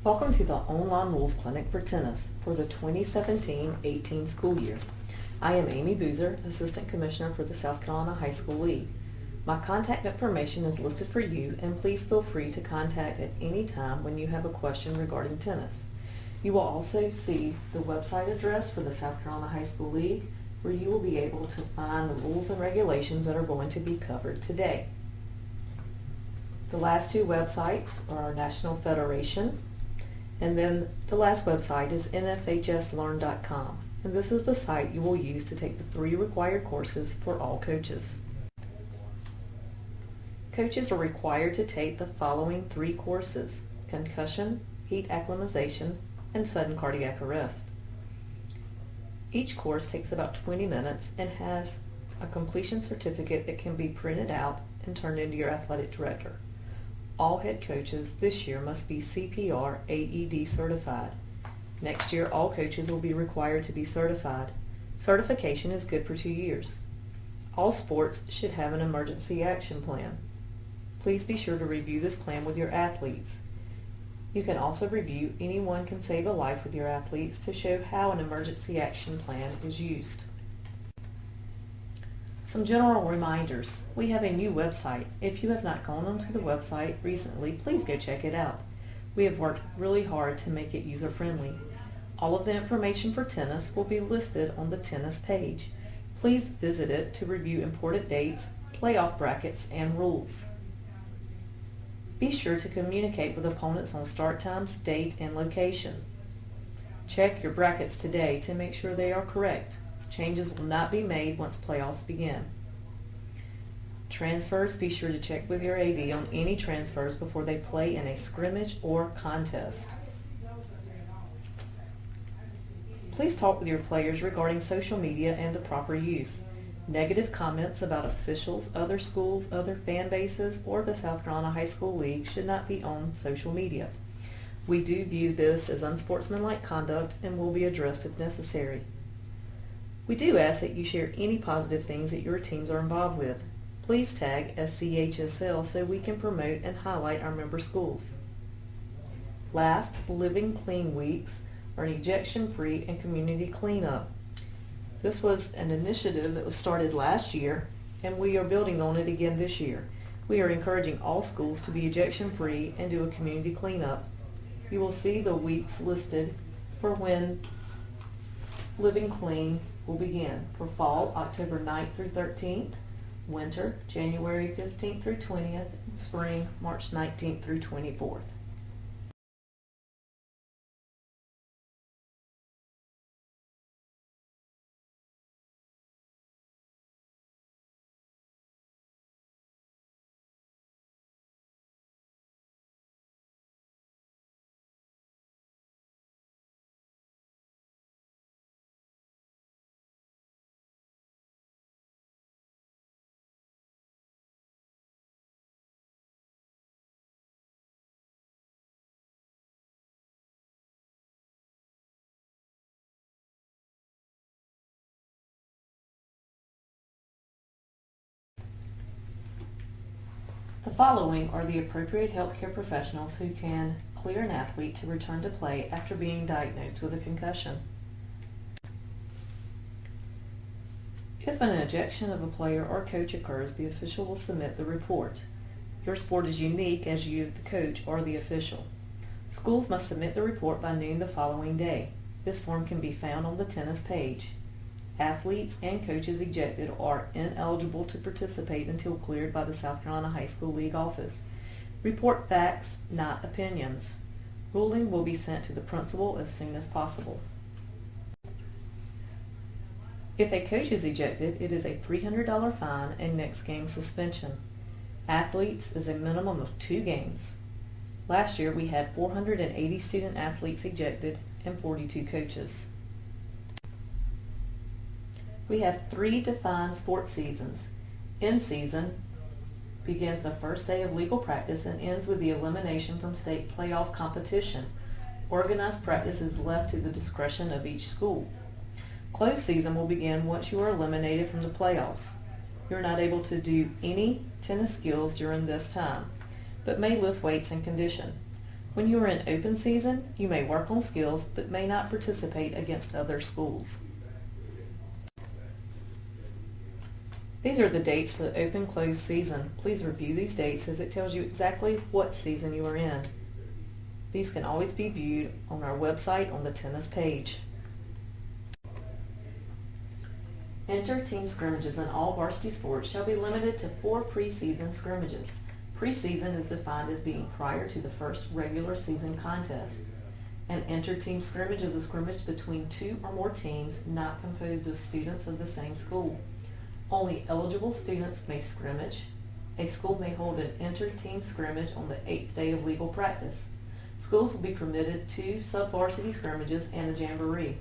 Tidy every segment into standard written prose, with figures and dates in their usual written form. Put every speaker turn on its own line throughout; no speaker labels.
Welcome to the Online Rules Clinic for Tennis for the 2017-18 school year. I am Amy Boozer, Assistant Commissioner for the South Carolina High School League. My contact information is listed for you, and please feel free to contact at any time when you have a question regarding tennis. You will also see the website address for the South Carolina High School League, where you will be able to find the rules and regulations that are going to be covered today. The last two websites are our National Federation, and then the last website is nfhslearn.com, and this is the site you will use to take the 3 required courses for all coaches. Coaches are required to take the following 3 courses: concussion, heat acclimatization, and sudden cardiac arrest. Each course takes about 20 minutes and has a completion certificate that can be printed out and turned into your athletic director. All head coaches this year must be CPR AED certified. Next year, all coaches will be required to be certified. Certification is good for 2 years. All sports should have an emergency action plan. Please be sure to review this plan with your athletes. You can also review Anyone Can Save a Life with your athletes to show how an emergency action plan is used. Some general reminders. We have a new website. If you have not gone onto the website recently, please go check it out. We have worked really hard to make it user-friendly. All of the information for tennis will be listed on the tennis page. Please visit it to review important dates, playoff brackets, and rules. Be sure to communicate with opponents on start times, date, and location. Check your brackets today to make sure they are correct. Changes will not be made once playoffs begin. Transfers, be sure to check with your AD on any transfers before they play in a scrimmage or contest. Please talk with your players regarding social media and the proper use. Negative comments about officials, other schools, other fan bases, or the South Carolina High School League should not be on social media. We do view this as unsportsmanlike conduct and will be addressed if necessary. We do ask that you share any positive things that your teams are involved with. Please tag SCHSL so we can promote and highlight our member schools. Last, Living Clean Weeks are an ejection-free and community cleanup. This was an initiative that was started last year, and we are building on it again this year. We are encouraging all schools to be ejection-free and do a community cleanup. You will see the weeks listed for when Living Clean will begin. For fall, October 9th through 13th, winter, January 15th through 20th, and spring, March 19th through 24th. The following are the appropriate healthcare professionals who can clear an athlete to return to play after being diagnosed with a concussion. If an ejection of a player or coach occurs, the official will submit the report. Your sport is unique as you, the coach, are the official. Schools must submit the report by noon the following day. This form can be found on the tennis page. Athletes and coaches ejected are ineligible to participate until cleared by the South Carolina High School League office. Report facts, not opinions. Ruling will be sent to the principal as soon as possible. If a coach is ejected, it is a $300 fine and next game suspension. Athletes is a minimum of 2 games. Last year we had 480 student athletes ejected and 42 coaches. We have 3 defined sports seasons. In-season begins the first day of legal practice and ends with the elimination from state playoff competition. Organized practice is left to the discretion of each school. Closed season will begin once you are eliminated from the playoffs. You're not able to do any tennis skills during this time, but may lift weights and condition. When you are in open season, you may work on skills but may not participate against other schools. These are the dates for the open-closed season. Please review these dates as it tells you exactly what season you are in. These can always be viewed on our website on the tennis page. Inter-team scrimmages in all varsity sports shall be limited to 4 preseason scrimmages. Preseason is defined as being prior to the first regular season contest. An inter-team scrimmage is a scrimmage between 2 or more teams not composed of students of the same school. Only eligible students may scrimmage. A school may hold an inter-team scrimmage on the 8th day of legal practice. Schools will be permitted 2 sub-varsity scrimmages and a jamboree.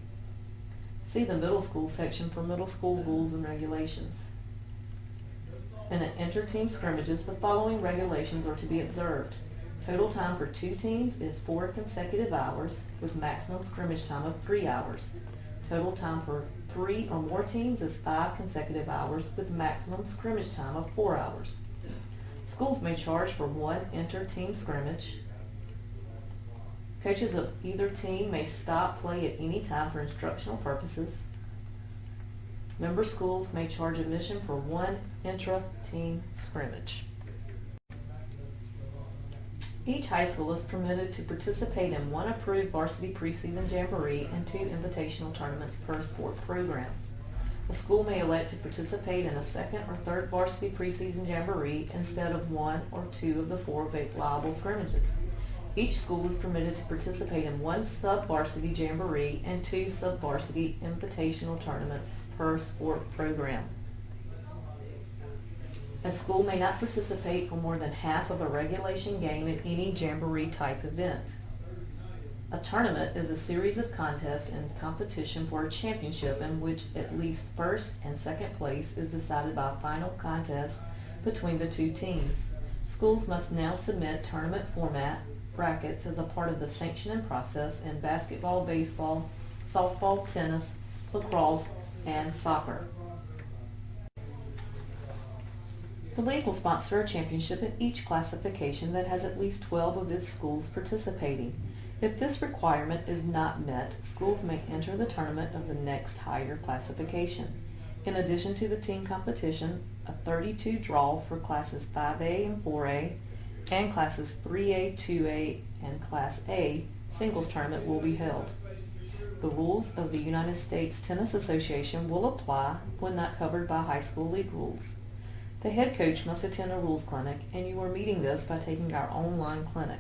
See the middle school section for middle school rules and regulations. In an inter-team scrimmages, the following regulations are to be observed. Total time for 2 teams is 4 consecutive hours with maximum scrimmage time of 3 hours. Total time for 3 or more teams is 5 consecutive hours with maximum scrimmage time of 4 hours. Schools may charge for 1 inter-team scrimmage. Coaches of either team may stop play at any time for instructional purposes. Member schools may charge admission for 1 intra-team scrimmage. Each high school is permitted to participate in 1 approved varsity preseason jamboree and 2 invitational tournaments per sport program. A school may elect to participate in a 2nd or 3rd varsity preseason jamboree instead of 1 or 2 of the 4 available scrimmages. Each school is permitted to participate in 1 sub-varsity jamboree and 2 sub-varsity invitational tournaments per sport program. A school may not participate for more than half of a regulation game in any jamboree type event. A tournament is a series of contests and competition for a championship in which at least first and second place is decided by a final contest between the 2 teams. Schools must now submit tournament format brackets as a part of the sanctioning process in basketball, baseball, softball, tennis, lacrosse, and soccer. The league will sponsor a championship in each classification that has at least 12 of its schools participating. If this requirement is not met, schools may enter the tournament of the next higher classification. In addition to the team competition, a 32 draw for classes 5A and 4A and classes 3A, 2A, and Class A singles tournament will be held. The rules of the United States Tennis Association will apply when not covered by high school league rules. The head coach must attend a rules clinic, and you are meeting this by taking our online clinic.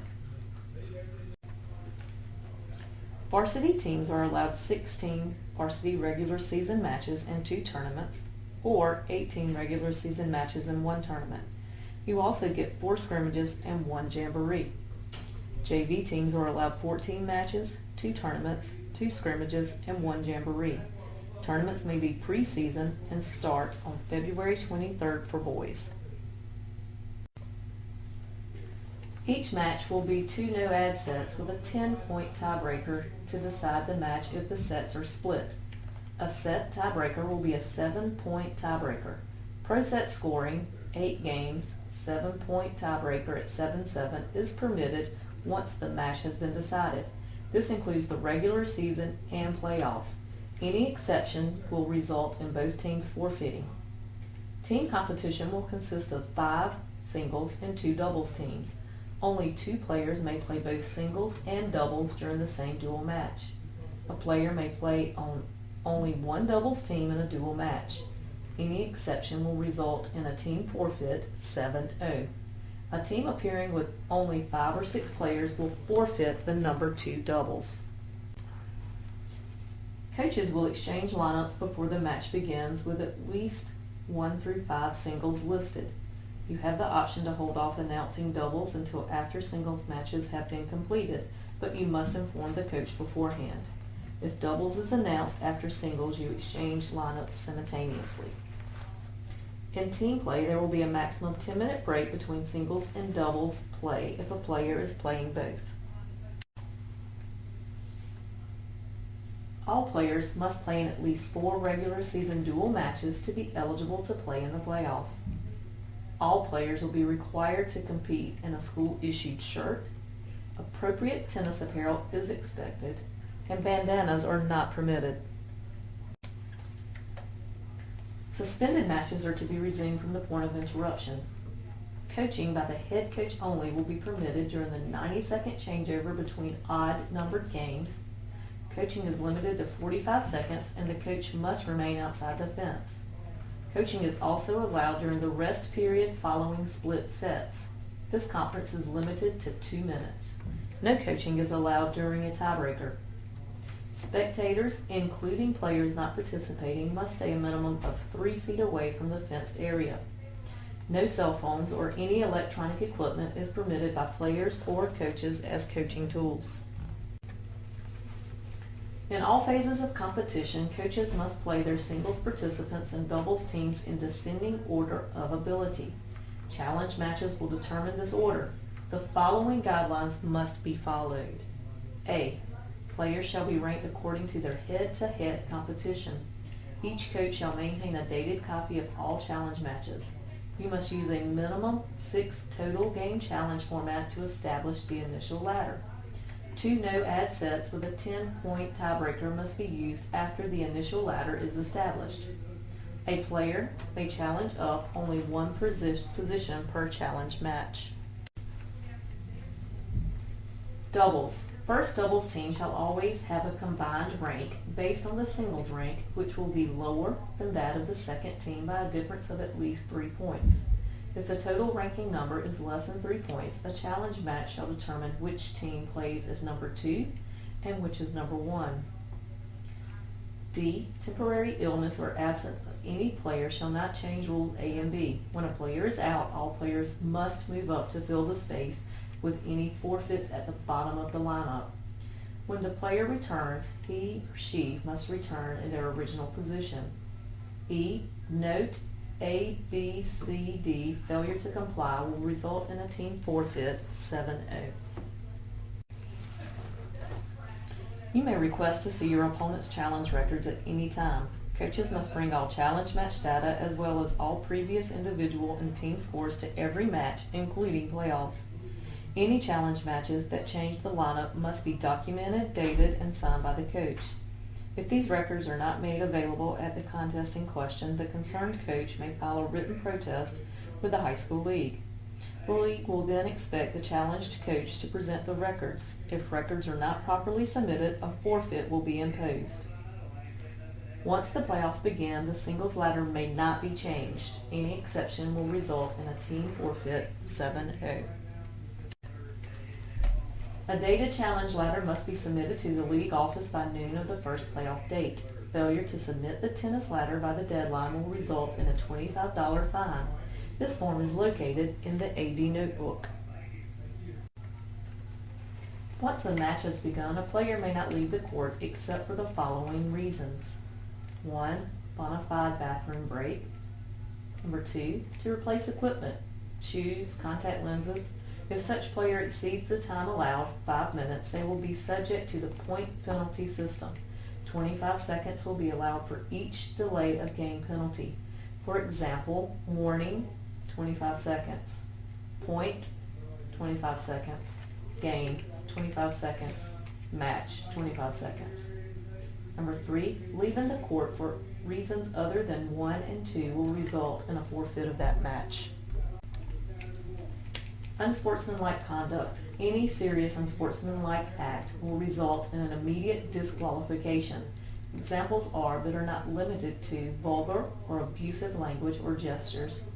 Varsity teams are allowed 16 varsity regular season matches and 2 tournaments, or 18 regular season matches and 1 tournament. You also get 4 scrimmages and 1 jamboree. JV teams are allowed 14 matches, 2 tournaments, 2 scrimmages, and 1 jamboree. Tournaments may be preseason and start on February 23rd for boys. Each match will be 2 no-ad sets with a 10-point tiebreaker to decide the match if the sets are split. A set tiebreaker will be a 7-point tiebreaker. Pro set scoring, 8 games, 7-point tiebreaker at 7-7 is permitted once the match has been decided. This includes the regular season and playoffs. Any exception will result in both teams forfeiting. Team competition will consist of 5 singles and 2 doubles teams. Only 2 players may play both singles and doubles during the same dual match. A player may play on only 1 doubles team in a dual match. Any exception will result in a team forfeit 7-0. A team appearing with only 5 or 6 players will forfeit the number 2 doubles. Coaches will exchange lineups before the match begins with at least 1 through 5 singles listed. You have the option to hold off announcing doubles until after singles matches have been completed, but you must inform the coach beforehand. If doubles is announced after singles, you exchange lineups simultaneously. In team play, there will be a maximum 10-minute break between singles and doubles play if a player is playing both. All players must play in at least 4 regular season dual matches to be eligible to play in the playoffs. All players will be required to compete in a school-issued shirt, a Appropriate tennis apparel is expected, and bandanas are not permitted. Suspended matches are to be resumed from the point of interruption. Coaching by the head coach only will be permitted during the 90-second changeover between odd-numbered games. Coaching is limited to 45 seconds, and the coach must remain outside the fence. Coaching is also allowed during the rest period following split sets. This conference is limited to 2 minutes. No coaching is allowed during a tiebreaker. Spectators, including players not participating, must stay a minimum of 3 feet away from the fenced area. No cell phones or any electronic equipment is permitted by players or coaches as coaching tools. In all phases of competition, coaches must play their singles participants and doubles teams in descending order of ability. Challenge matches will determine this order. The following guidelines must be followed. A. Players shall be ranked according to their head-to-head competition. Each coach shall maintain a dated copy of all challenge matches. You must use a minimum 6 total game challenge format to establish the initial ladder. 2 no-add sets with a 10-point tiebreaker must be used after the initial ladder is established. A player may challenge up only one position per challenge match. Doubles. First doubles team shall always have a combined rank based on the singles rank, which will be lower than that of the second team by a difference of at least 3 points. If the total ranking number is less than 3 points, a challenge match shall determine which team plays as number 2 and which is number 1. D. Temporary illness or absence of any player shall not change rules A and B. When a player is out, all players must move up to fill the space with any forfeits at the bottom of the lineup. When the player returns, he or she must return in their original position. E. Note A, B, C, D, failure to comply will result in a team forfeit 7-0. You may request to see your opponent's challenge records at any time. Coaches must bring all challenge match data as well as all previous individual and team scores to every match, including playoffs. Any challenge matches that change the lineup must be documented, dated, and signed by the coach. If these records are not made available at the contest in question, the concerned coach may file a written protest with the high school league. The league will then expect the challenged coach to present the records. If records are not properly submitted, a forfeit will be imposed. Once the playoffs begin, the singles ladder may not be changed. Any exception will result in a team forfeit 7-0. A dated challenge ladder must be submitted to the league office by noon of the first playoff date. Failure to submit the tennis ladder by the deadline will result in a $25 fine. This form is located in the AD notebook. Once the match has begun, a player may not leave the court except for the following reasons. 1. Bona fide bathroom break. Number 2. To replace equipment, shoes, contact lenses. If such player exceeds the time allowed, 5 minutes, they will be subject to the point penalty system. 25 seconds will be allowed for each delay of game penalty. For example, warning, 25 seconds. Point, 25 seconds. Game, 25 seconds. Match, 25 seconds. Number 3, leaving the court for reasons other than 1 and 2 will result in a forfeit of that match. Unsportsmanlike conduct. Any serious unsportsmanlike act will result in an immediate disqualification. Examples are, but are not limited to, vulgar or abusive language or gestures,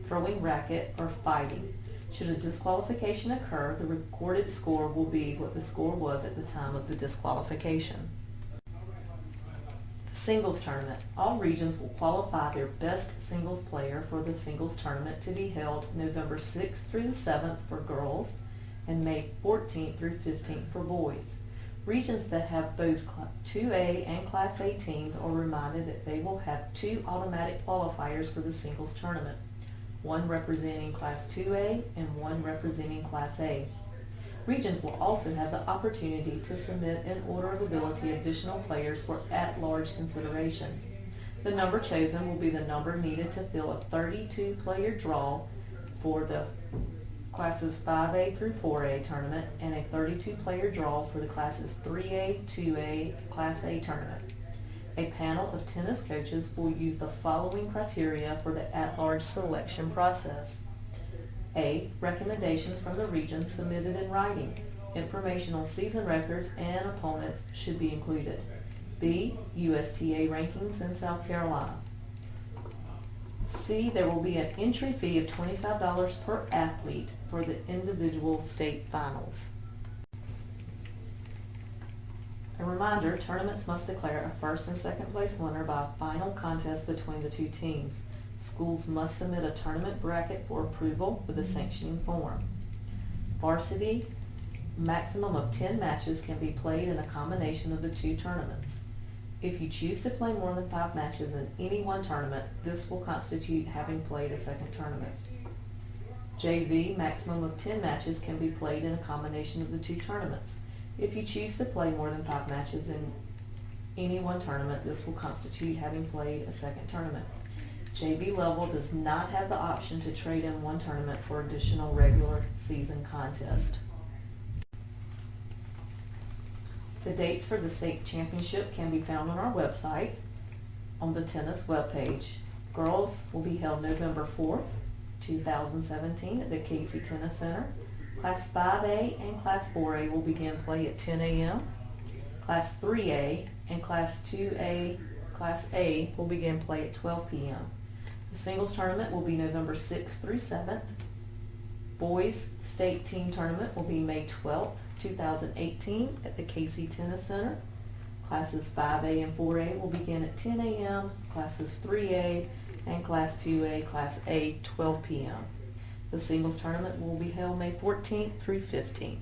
throwing racket, or fighting. Should a disqualification occur, the recorded score will be what the score was at the time of the disqualification. Singles tournament. All regions will qualify their best singles player for the singles tournament to be held November 6th through the 7th for girls and May 14th through 15th for boys. Regions that have both 2A and Class A teams are reminded that they will have 2 automatic qualifiers for the singles tournament, one representing Class 2A and one representing Class A. Regions will also have the opportunity to submit in order of ability additional players for at-large consideration. The number chosen will be the number needed to fill a 32-player draw for the Classes 5A through 4A tournament, and a 32-player draw for the Classes 3A, 2A, Class A tournament. A panel of tennis coaches will use the following criteria for the at-large selection process. A. Recommendations from the region submitted in writing. Informational season records and opponents should be included. B. USTA rankings in South Carolina. C. There will be an entry fee of $25 per athlete for the individual state finals. A reminder, tournaments must declare a first and second place winner by a final contest between the two teams. Schools must submit a tournament bracket for approval with a sanctioning form. Varsity, maximum of 10 matches can be played in a combination of the two tournaments. If you choose to play more than 5 matches in any one tournament, this will constitute having played a second tournament. JV, maximum of 10 matches can be played in a combination of the two tournaments. If you choose to play more than 5 matches in any one tournament, this will constitute having played a second tournament. JV level does not have the option to trade in one tournament for additional regular season contest. The dates for the state championship can be found on our website on the tennis webpage. Girls will be held November 4th, 2017 at the Casey Tennis Center. Class 5A and Class 4A will begin play at 10 a.m. Class 3A and Class 2A, Class A will begin play at 12 p.m. The singles tournament will be November 6th through 7th. Boys State Team Tournament will be May 12th, 2018 at the Casey Tennis Center. Classes 5A and 4A will begin at 10 a.m. Classes 3A and Class 2A, Class A, 12 p.m. The singles tournament will be held May 14th through 15th.